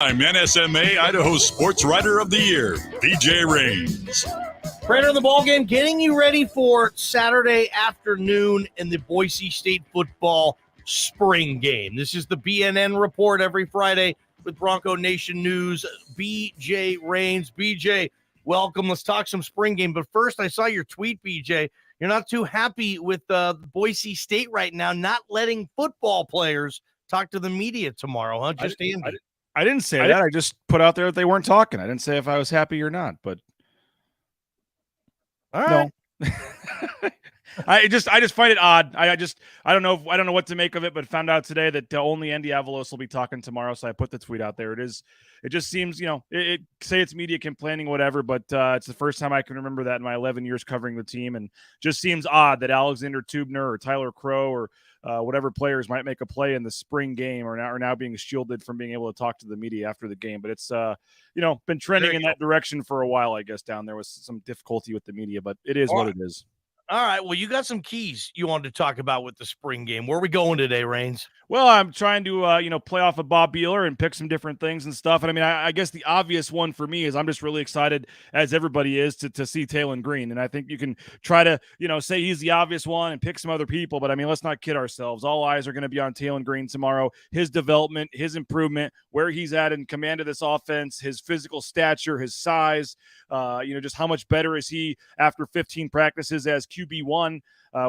I'm NSMA Idaho Sports Writer of the Year, BJ Rains. Prater in the ballgame, getting you ready for Saturday afternoon in the Boise State football spring game. This is the BNN Report every Friday with Bronco Nation News. BJ Rains. BJ, welcome. Let's talk some spring game. But first, I saw your tweet, BJ. You're not too happy with Boise State right now, not letting football players talk to the media tomorrow, huh? Just Andy. I didn't say that. I just put out there that they weren't talking. I didn't say if I was happy or not, but all right. No. I just find it odd. I don't know what to make of it, but found out today that only Andy Avalos will be talking tomorrow. So I put the tweet out there. It just seems, it say it's media complaining, whatever, but it's the first time I can remember that in my 11 years covering the team, and just seems odd that Alexander Tubner or Tyler Crow or whatever players might make a play in the spring game are now being shielded from being able to talk to the media after the game. But it's been trending in that direction for a while, I guess. Down there was some difficulty with the media, but it is what it is. All right. Well, you got some keys you wanted to talk about with the spring game. Where are we going today, Rains? Well, I'm trying to, play off of Bob Beeler and pick some different things and stuff. And I mean, I guess the obvious one for me is I'm just really excited, as everybody is, to see Taylon Green. And I think you can try to, say he's the obvious one and pick some other people. But I mean, let's not kid ourselves. All eyes are going to be on Taylon Green tomorrow. His development, his improvement, where he's at in command of this offense, his physical stature, his size, just how much better is he after 15 practices as QB1.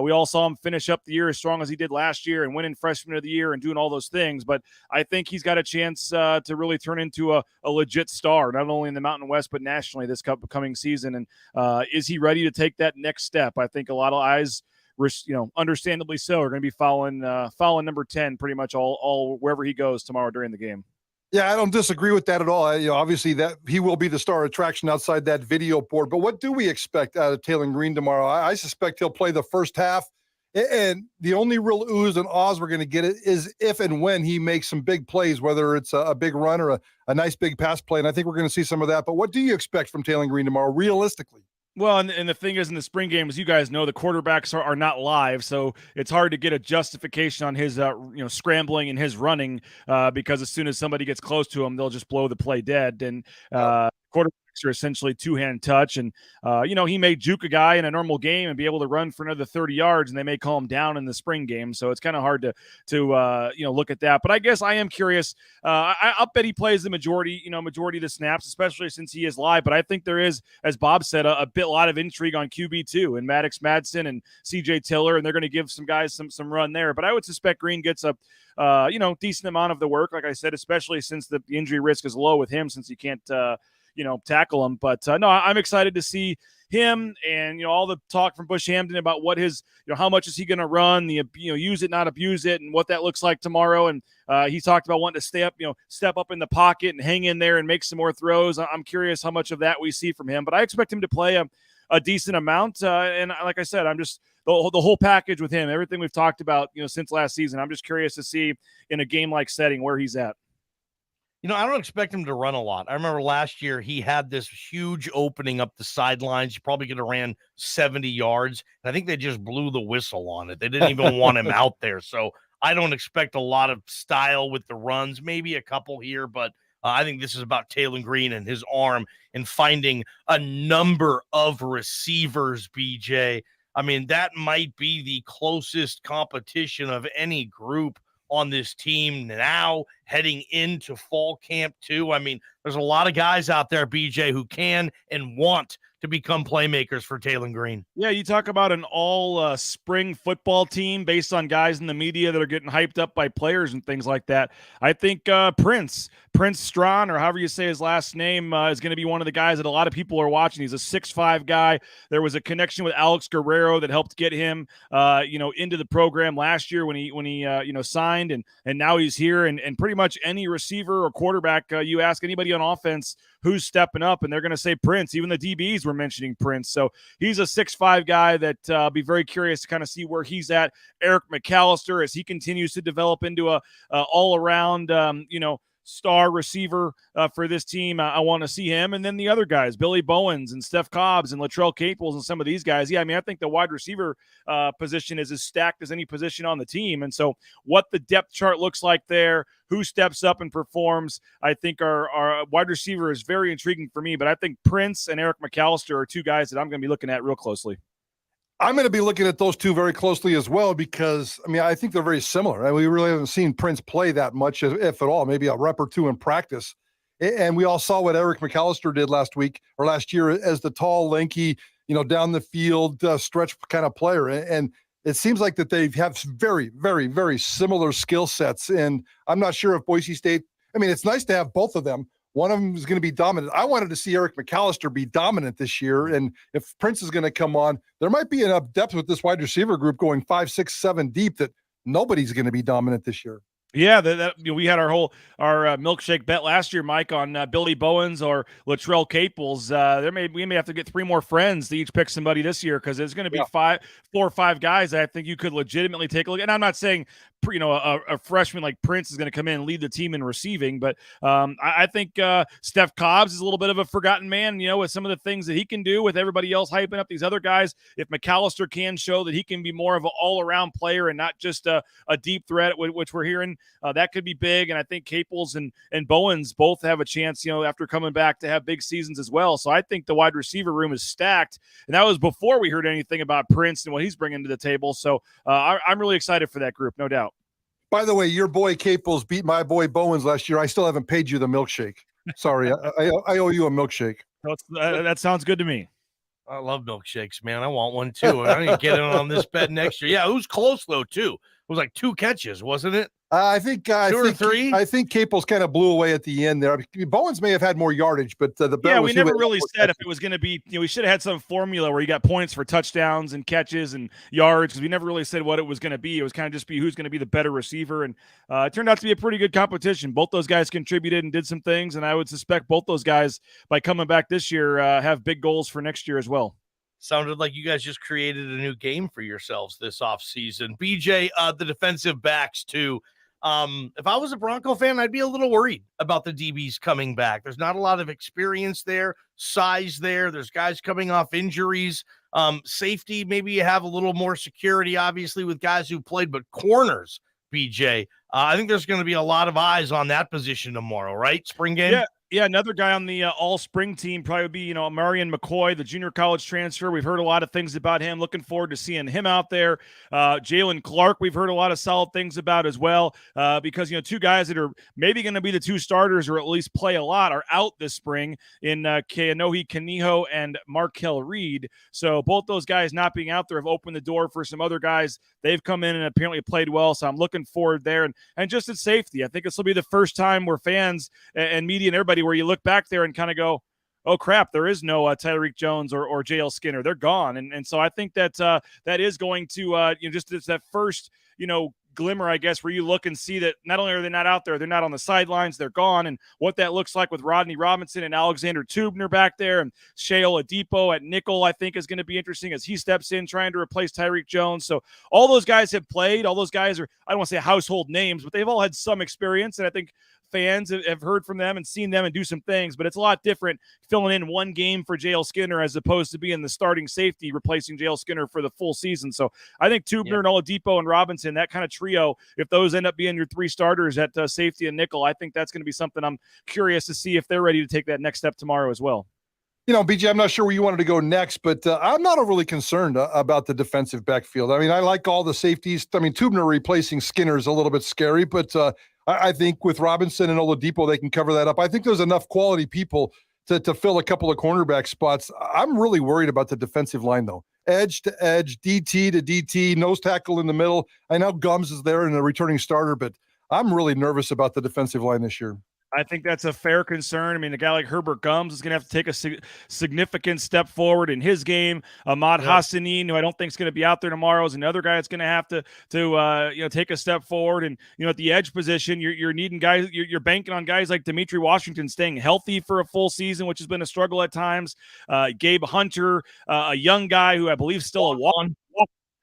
We all saw him finish up the year as strong as he did last year and winning freshman of the year and doing all those things. But I think he's got a chance to really turn into a legit star, not only in the Mountain West, but nationally this coming season. And is he ready to take that next step? I think a lot of eyes, understandably so, are going to be following number 10 pretty much all wherever he goes tomorrow during the game. Yeah, I don't disagree with that at all. Obviously that he will be the star attraction outside that video board. But what do we expect out of Taylon Green tomorrow? I suspect he'll play the first half. And the only real oohs and ahs we're going to get is if and when he makes some big plays, whether it's a big run or a nice big pass play. And I think we're going to see some of that. But what do you expect from Taylon Green tomorrow, realistically? Well, and the thing is, in the spring game, as you guys know, the quarterbacks are not live, so it's hard to get a justification on his scrambling and his running because as soon as somebody gets close to him, they'll just blow the play dead. And quarterbacks are essentially two-hand touch, and he may juke a guy in a normal game and be able to run for another 30 yards, and they may call him down in the spring game. So it's kind of hard to look at that. But I guess I am curious. I'll bet he plays the majority of the snaps, especially since he is live. But I think there is, as Bob said, a lot of intrigue on QB2 and Maddox Madsen and CJ Tiller, and they're going to give some guys some run there. But I would suspect Green gets a decent amount of the work, like I said, especially since the injury risk is low with him, since you can't tackle him. But no, I'm excited to see him, and all the talk from Bush Hampton about what his how much is he going to run, the use it, not abuse it, and what that looks like tomorrow. And he talked about wanting to step up in the pocket and hang in there and make some more throws. I'm curious how much of that we see from him, but I expect him to play a decent amount. And like I said, I'm just the whole package with him, everything we've talked about since last season. I'm just curious to see in a game like setting where he's at. I don't expect him to run a lot. I remember last year he had this huge opening up the sidelines. He probably could have ran 70 yards. And I think they just blew the whistle on it. They didn't even want him out there. So I don't expect a lot of style with the runs, maybe a couple here, but I think this is about Taylon Green and his arm and finding a number of receivers, BJ. I mean, that might be the closest competition of any group on this team now heading into fall camp too. I mean, there's a lot of guys out there, BJ, who can and want to become playmakers for Taylon Green. Yeah, you talk about an all spring football team based on guys in the media that are getting hyped up by players and things like that. I think Prince Strawn, or however you say his last name, is going to be one of the guys that a lot of people are watching. He's a 6'5" guy. There was a connection with Alex Guerrero that helped get him, into the program last year when he signed, and now he's here. And pretty much any receiver or quarterback, you ask anybody on offense who's stepping up, and they're going to say Prince. Even the DBs were mentioning Prince. So he's a 6'5" guy that I'll be very curious to kind of see where he's at. Eric McAllister, as he continues to develop into a all-around, star receiver for this team. I want to see him. And then the other guys, Billy Bowens and Steph Cobbs and Latrell Caples and some of these guys. Yeah, I mean, I think the wide receiver position is as stacked as any position on the team. And so what the depth chart looks like there, who steps up and performs, I think our wide receiver is very intriguing for me. But I think Prince and Eric McAllister are two guys that I'm going to be looking at real closely. I'm going to be looking at those two very closely as well because, I mean, I think they're very similar. And we really haven't seen Prince play that much, if at all, maybe a rep or two in practice. And we all saw what Eric McAllister did last year as the tall, lanky, down the field, stretch kind of player. And it seems like that they have very, very, very similar skill sets. And I'm not sure if Boise State, I mean, it's nice to have both of them. One of them is going to be dominant. I wanted to see Eric McAllister be dominant this year. And if Prince is going to come on, there might be enough depth with this wide receiver group going 5, 6, 7 deep that nobody's going to be dominant this year. Yeah, we had our milkshake bet last year, Mike, on Billy Bowens or Latrell Caples. We may have to get 3 more friends to each pick somebody this year because there's going to be 4 or 5 guys that I think you could legitimately take a look. And I'm not saying a freshman like Prince is going to come in and lead the team in receiving, but I think Steph Cobbs is a little bit of a forgotten man. With some of the things that he can do with everybody else hyping up these other guys. If McAllister can show that he can be more of an all-around player and not just a deep threat, which we're hearing. That could be big, and I think Caples and Bowens both have a chance, after coming back to have big seasons as well. So I think the wide receiver room is stacked, and that was before we heard anything about Prince and what he's bringing to the table. So I'm really excited for that group, no doubt. By the way, your boy Caples beat my boy Bowens last year. I still haven't paid you the milkshake. Sorry, I owe you a milkshake. That sounds good to me. I love milkshakes, man. I want one too. I need to get in on this bet next year. Yeah, it was close though too. It was like 2 catches, wasn't it? I think 2 or 3. I think Caples kind of blew away at the end there. Bowens may have had more yardage, but we never really said if it was going to be. We should have had some formula where you got points for touchdowns and catches and yards because we never really said what it was going to be. It was kind of just be who's going to be the better receiver, and it turned out to be a pretty good competition. Both those guys contributed and did some things, and I would suspect both those guys by coming back this year have big goals for next year as well. Sounded like you guys just created a new game for yourselves this offseason. BJ, the defensive backs too. If I was a Bronco fan, I'd be a little worried about the DBs coming back. There's not a lot of experience there, size there. There's guys coming off injuries. Safety, maybe you have a little more security, obviously, with guys who played, but corners, BJ, I think there's going to be a lot of eyes on that position tomorrow, right? Spring game? Yeah, another guy on the all-spring team probably would be, Marion McCoy, the junior college transfer. We've heard a lot of things about him. Looking forward to seeing him out there. Jalen Clark, we've heard a lot of solid things about as well because, 2 guys that are maybe going to be the 2 starters or at least play a lot are out this spring in Keanohi Kaniho and Markel Reed. So both those guys not being out there have opened the door for some other guys. They've come in and apparently played well, so I'm looking forward there. And just at safety, I think this will be the first time where fans and media and everybody where you look back there and kind of go, oh crap, there is no Tyreek Jones or JL Skinner. They're gone. And so I think that that is going to, just it's that first, glimmer, I guess, where you look and see that not only are they not out there, they're not on the sidelines, they're gone. And what that looks like with Rodney Robinson and Alexander Tubner back there and Shea Oladipo at nickel, I think is going to be interesting as he steps in trying to replace Tyreek Jones. So all those guys have played. All those guys are, I don't want to say household names, but they've all had some experience. And I think fans have heard from them and seen them and do some things, but it's a lot different filling in one game for JL Skinner as opposed to being the starting safety replacing JL Skinner for the full season. So I think Tubner and Oladipo and Robinson, that kind of trio, if those end up being your 3 starters at safety and nickel, I think that's going to be something I'm curious to see if they're ready to take that next step tomorrow as well. BJ, I'm not sure where you wanted to go next, but I'm not overly concerned about the defensive backfield. I mean, I like all the safeties. I mean, Tubner replacing Skinner is a little bit scary, but I think with Robinson and Oladipo, they can cover that up. I think there's enough quality people to fill a couple of cornerback spots. I'm really worried about the defensive line, though. Edge to edge, DT to DT, nose tackle in the middle. I know Gums is there and a returning starter, but I'm really nervous about the defensive line this year. I think that's a fair concern. I mean, a guy like Herbert Gums is going to have to take a significant step forward in his game. Ahmad Hassanin, who I don't think is going to be out there tomorrow, is another guy that's going to have to take a step forward. And at the edge position, you're needing guys. You're banking on guys like Dimitri Washington staying healthy for a full season, which has been a struggle at times. Gabe Hunter, a young guy who I believe still a walk.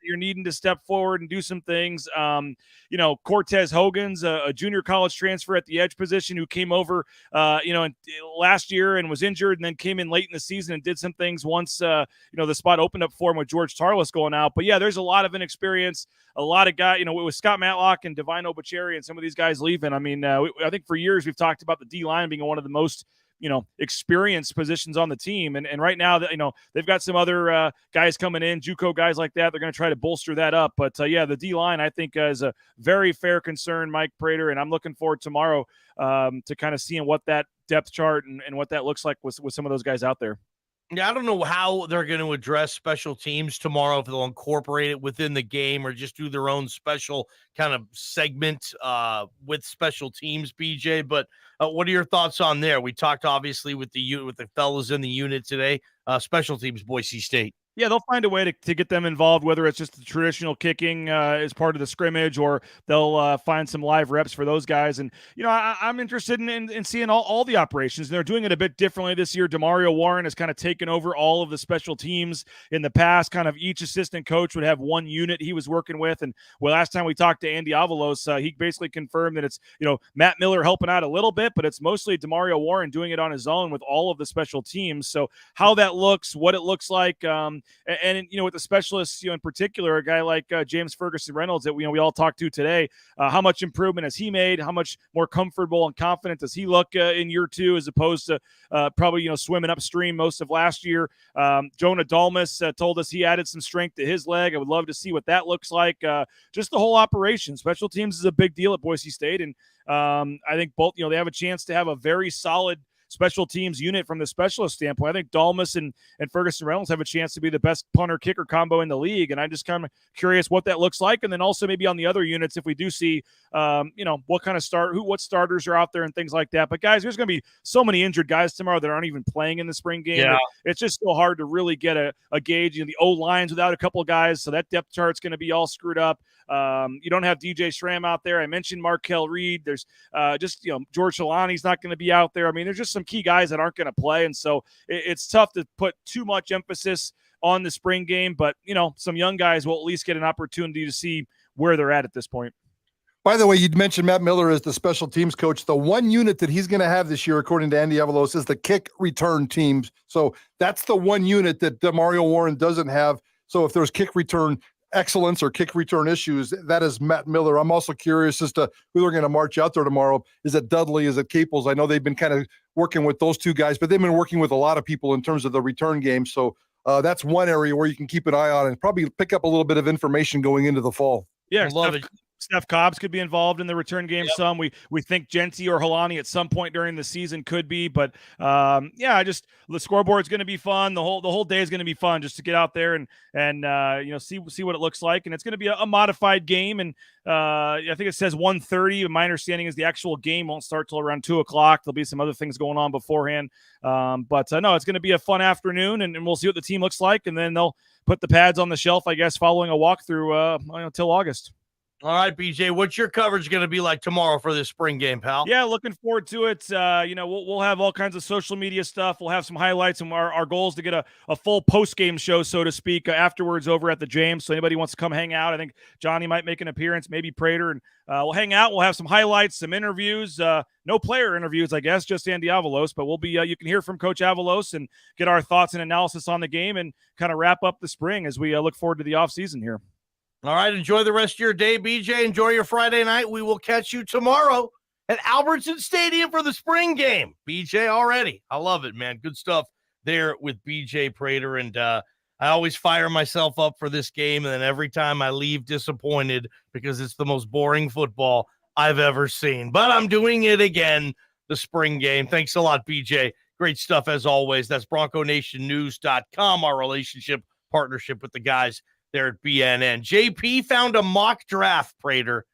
you're needing to step forward and do some things. Cortez Hogan's a junior college transfer at the edge position who came over, last year and was injured and then came in late in the season and did some things once, the spot opened up for him with George Tarlas going out. But yeah, there's a lot of inexperience, a lot of guys, with Scott Matlock and Divine Obacheri and some of these guys leaving. I mean, I think for years we've talked about the D-line being one of the most experienced positions on the team. And right now that, they've got some other guys coming in, JUCO guys like that. They're going to try to bolster that up. But the D-line, I think, is a very fair concern, Mike Prater. And I'm looking forward tomorrow to kind of seeing what that depth chart and what that looks like with some of those guys out there. Yeah, I don't know how they're going to address special teams tomorrow, if they'll incorporate it within the game or just do their own special kind of segment with special teams, BJ. But what are your thoughts on there? We talked obviously with the fellas in the unit today. Special teams, Boise State. Yeah, they'll find a way to get them involved, whether it's just the traditional kicking as part of the scrimmage, or they'll find some live reps for those guys. And, I'm interested in seeing all the operations. They're doing it a bit differently this year. Demario Warren has kind of taken over all of the special teams. In the past, kind of each assistant coach would have one unit he was working with. And last time we talked to Andy Avalos, he basically confirmed that it's, Matt Miller helping out a little bit, but it's mostly Demario Warren doing it on his own with all of the special teams. So how that looks, what it looks like, and with the specialists, in particular, a guy like James Ferguson Reynolds that we all talked to today, how much improvement has he made? How much more comfortable and confident does he look in year two, as opposed to probably swimming upstream most of last year? Jonah Dalmas told us he added some strength to his leg. I would love to see what that looks like. Just the whole operation. Special teams is a big deal at Boise State, and I think both they have a chance to have a very solid special teams unit from the specialist standpoint. I think Dalmas and Ferguson Reynolds have a chance to be the best punter kicker combo in the league. And I'm just kind of curious what that looks like. And then also maybe on the other units, if we do see, what kind of what starters are out there and things like that. But guys, there's going to be so many injured guys tomorrow that aren't even playing in the spring game. Yeah. It's just so hard to really get a gauge. The O lines without a couple of guys. So that depth chart's going to be all screwed up. You don't have DJ Schramm out there. I mentioned Markel Reed. There's George Shalani's not going to be out there. I mean, there's just some key guys that aren't going to play. And so it's tough to put too much emphasis on the spring game, but some young guys will at least get an opportunity to see where they're at this point. By the way, you'd mentioned Matt Miller as the special teams coach. The one unit that he's going to have this year, according to Andy Avalos, is the kick return teams. So that's the one unit that Demario Warren doesn't have. So if there's kick return excellence or kick return issues, that is Matt Miller. I'm also curious as to who they're going to march out there tomorrow. Is it Dudley? Is it Caples? I know they've been kind of working with those two guys, but they've been working with a lot of people in terms of the return game. So that's one area where you can keep an eye on and probably pick up a little bit of information going into the fall. Yeah, I love it. Steph Cobbs could be involved in the return game. Yep. Some we think Genty or Halani at some point during the season could be, but the scoreboard's going to be fun. The whole day is going to be fun just to get out there and see what it looks like. And it's going to be a modified game. And I think it says 1:30. My understanding is the actual game won't start till around 2:00. There'll be some other things going on beforehand. No, it's going to be a fun afternoon, and we'll see what the team looks like. And then they'll put the pads on the shelf, I guess, following a walkthrough till August. All right, BJ, what's your coverage going to be like tomorrow for this spring game, pal? Yeah, looking forward to it. We'll have all kinds of social media stuff. We'll have some highlights, and our goal is to get a full post-game show, so to speak, afterwards over at the James. So anybody wants to come hang out, I think Johnny might make an appearance, maybe Prater, and we'll hang out. We'll have some highlights, some interviews, no player interviews, I guess, just Andy Avalos, but we'll be, you can hear from Coach Avalos and get our thoughts and analysis on the game and kind of wrap up the spring as we look forward to the offseason here. All right, enjoy the rest of your day, BJ. Enjoy your Friday night. We will catch you tomorrow at Albertson Stadium for the spring game. BJ already. I love it, man. Good stuff there with BJ Prater. And I always fire myself up for this game, and then every time I leave disappointed because it's the most boring football I've ever seen. But I'm doing it again, the spring game. Thanks a lot, BJ. Great stuff as always. That's BroncoNationNews.com, our partnership with the guys there at BNN. JP found a mock draft, Prater,